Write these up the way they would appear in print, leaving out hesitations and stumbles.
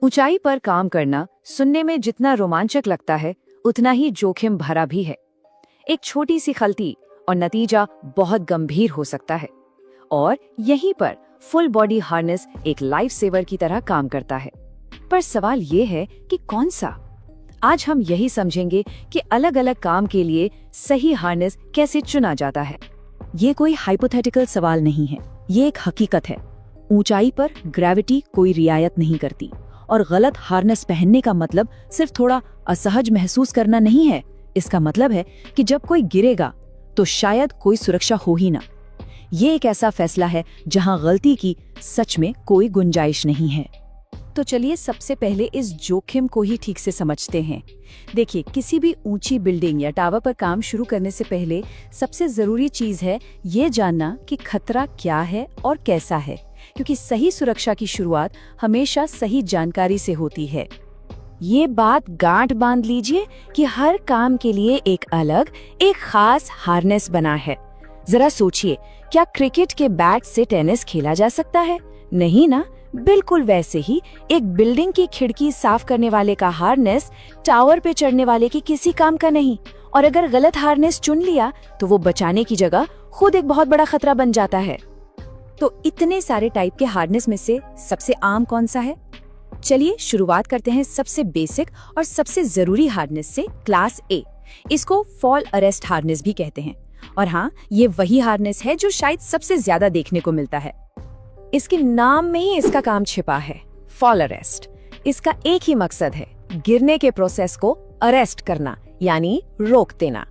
ऊंचाई पर काम करना सुनने में जितना रोमांचक लगता है उतना ही जोखिम भरा भी है। एक छोटी सी गलती और नतीजा बहुत गंभीर हो सकता है। और यहीं पर फुल बॉडी हार्नेस एक लाइफ सेवर की तरह काम करता है। पर सवाल ये है कि कौन सा? आज हम यही समझेंगे कि अलग अलग काम के लिए सही हार्नेस कैसे चुना जाता है। ये कोई हाइपोथेटिकल सवाल नहीं है, ये एक हकीकत है। ऊंचाई पर ग्रेविटी कोई रियायत नहीं करती और गलत हार्नेस पहनने का मतलब सिर्फ थोड़ा असहज महसूस करना नहीं है। इसका मतलब है कि जब कोई गिरेगा तो शायद कोई सुरक्षा हो ही ना। ये एक ऐसा फैसला है जहां गलती की सच में कोई गुंजाइश नहीं है। तो चलिए सबसे पहले इस जोखिम को ही ठीक से समझते हैं। देखिए, किसी भी ऊंची बिल्डिंग या टावर पर काम शुरू करने से पहले सबसे जरूरी चीज है ये जानना कि खतरा क्या है और कैसा है, क्योंकि सही सुरक्षा की शुरुआत हमेशा सही जानकारी से होती है। ये बात गांठ बांध लीजिए कि हर काम के लिए एक अलग, एक खास हार्नेस बना है। जरा सोचिए, क्या क्रिकेट के बैट से टेनिस खेला जा सकता है? नहीं ना। बिल्कुल वैसे ही एक बिल्डिंग की खिड़की साफ करने वाले का हार्नेस टावर पे चढ़ने वाले के किसी काम का नहीं। और अगर गलत हार्नेस चुन लिया तो वो बचाने की जगह खुद एक बहुत बड़ा खतरा बन जाता है। तो इतने सारे टाइप के हार्नेस में से सबसे आम कौन सा है? चलिए शुरुआत करते हैं सबसे बेसिक और सबसे जरूरी हार्नेस से, क्लास ए। इसको फॉल अरेस्ट हार्नेस भी कहते हैं। और हाँ, ये वही हार्नेस है जो शायद सबसे ज्यादा देखने को मिलता है। इसके नाम में ही इसका काम छिपा है, फॉल अरेस्ट। इसका एक ही मकसद है, गिरने के प्रोसेस को अरेस्ट करना, यानी रोक देना।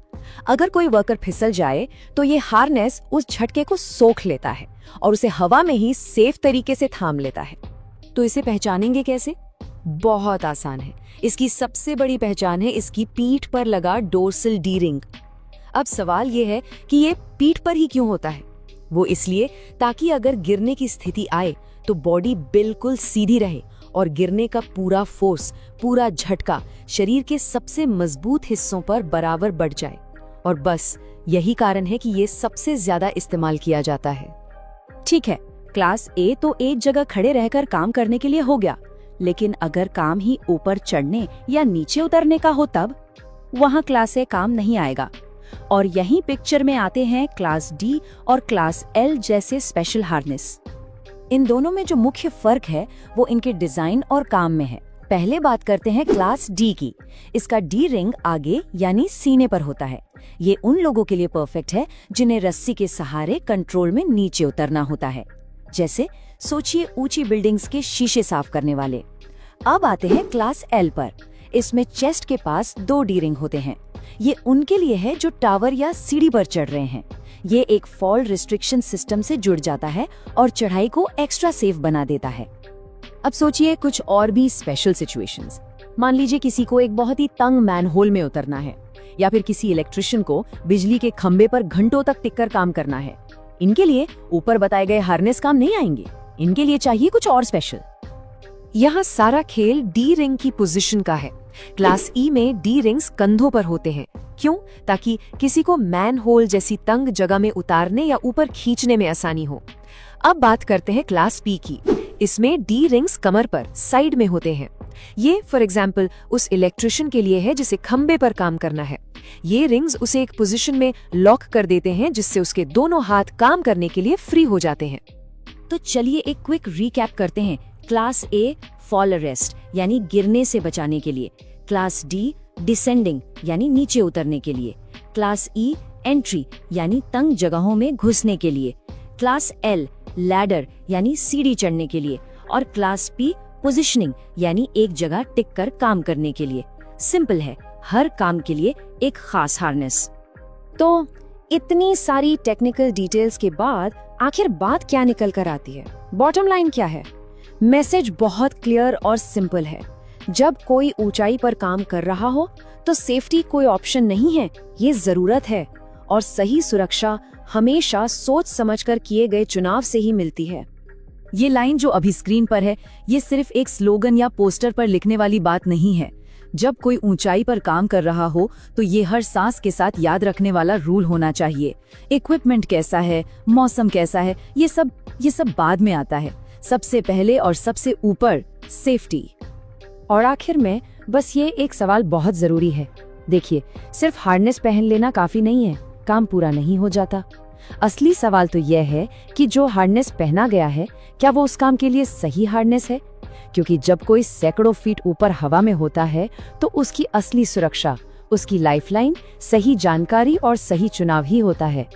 अगर कोई वर्कर फिसल जाए तो ये हार्नेस उस झटके को सोख लेता है और उसे हवा में ही सेफ तरीके से थाम लेता है। तो इसे पहचानेंगे कैसे? बहुत आसान है। इसकी सबसे बड़ी पहचान है इसकी पीठ पर लगा डोर्सल डी रिंग। अब सवाल ये है कि ये पीठ पर ही क्यों होता है? वो इसलिए ताकि अगर गिरने की स्थिति आए तो बॉडी बिल्कुल सीधी रहे और गिरने का पूरा फोर्स, पूरा झटका शरीर के सबसे मजबूत हिस्सों पर बराबर बढ़ जाए। और बस यही कारण है कि ये सबसे ज्यादा इस्तेमाल किया जाता है। ठीक है, क्लास ए तो एक जगह खड़े रहकर काम करने के लिए हो गया, लेकिन अगर काम ही ऊपर चढ़ने या नीचे उतरने का हो तब वहां क्लास ए काम नहीं आएगा। और यहीं पिक्चर में आते हैं क्लास डी और क्लास एल जैसे स्पेशल हार्नेस। इन दोनों में जो मुख्य फर्क है वो इनके डिजाइन और काम में है। पहले बात करते हैं क्लास डी की। इसका डी रिंग आगे यानी सीने पर होता है। ये उन लोगों के लिए परफेक्ट है जिन्हें रस्सी के सहारे कंट्रोल में नीचे उतरना होता है। जैसे सोचिए ऊंची बिल्डिंग्स के शीशे साफ करने वाले। अब आते हैं क्लास एल पर। इसमें चेस्ट के पास 2 डी रिंग होते हैं। ये उनके लिए है जो टावर या सीढ़ी पर चढ़ रहे हैं। ये एक फॉल रिस्ट्रिक्शन सिस्टम से जुड़ जाता है और चढ़ाई को एक्स्ट्रा सेफ बना देता है। अब सोचिए कुछ और भी स्पेशल सिचुएशंस। मान लीजिए किसी को एक बहुत ही तंग मैनहोल में उतरना है, या फिर किसी इलेक्ट्रिशियन को बिजली के खंबे पर घंटों तक टिककर काम करना है। इनके लिए ऊपर बताए गए हार्नेस काम नहीं आएंगे। इनके लिए चाहिए कुछ और स्पेशल। यहाँ सारा खेल डी रिंग की पोजीशन का है। क्लास ई में डी रिंग्स कंधों पर होते हैं। क्यों? ताकि किसी को मैन होल जैसी तंग जगह में उतारने या ऊपर खींचने में आसानी हो। अब बात करते हैं क्लास पी की। इसमें डी रिंग्स कमर पर साइड में होते हैं। ये फॉर एग्जाम्पल उस इलेक्ट्रिशियन के लिए है जिसे खंबे पर काम करना है। ये रिंग्स उसे एक पोजीशन में लॉक कर देते हैं जिससे उसके दोनों हाथ काम करने के लिए फ्री हो जाते हैं। तो चलिए एक क्विक रिकैप करते हैं। क्लास ए फॉल अरेस्ट यानी गिरने से बचाने के लिए। क्लास डी डिसेंडिंग यानी नीचे उतरने के लिए। क्लास ई एंट्री यानी तंग जगहों में घुसने के लिए। क्लास एल लैडर यानी सीढ़ी चढ़ने के लिए। और क्लास पी पोजिशनिंग यानी एक जगह टिक कर काम करने के लिए। सिंपल है, हर काम के लिए एक खास हार्नेस। तो इतनी सारी टेक्निकल डिटेल्स के बाद आखिर बात क्या निकल कर आती है? बॉटम लाइन क्या है? मैसेज बहुत क्लियर और सिंपल है। जब कोई ऊंचाई पर काम कर रहा हो तो सेफ्टी कोई ऑप्शन नहीं है, ये जरूरत है। और सही सुरक्षा हमेशा सोच समझकर किए गए चुनाव से ही मिलती है। ये लाइन जो अभी स्क्रीन पर है, ये सिर्फ एक स्लोगन या पोस्टर पर लिखने वाली बात नहीं है। जब कोई ऊंचाई पर काम कर रहा हो तो ये हर सांस के साथ याद रखने वाला रूल होना चाहिए। इक्विपमेंट कैसा है, मौसम कैसा है, ये सब बाद में आता है। सबसे पहले और सबसे ऊपर सेफ्टी। और आखिर में बस ये एक सवाल बहुत जरूरी है। देखिए, सिर्फ हार्नेस पहन लेना काफी नहीं है, काम पूरा नहीं हो जाता। असली सवाल तो यह है कि जो हार्नेस पहना गया है, क्या वो उस काम के लिए सही हार्नेस है? क्योंकि जब कोई सैकड़ों फीट ऊपर हवा में होता है, तो उसकी असली सुरक्षा, उसकी लाइफलाइन, सही जानकारी और सही चुनाव ही होता है।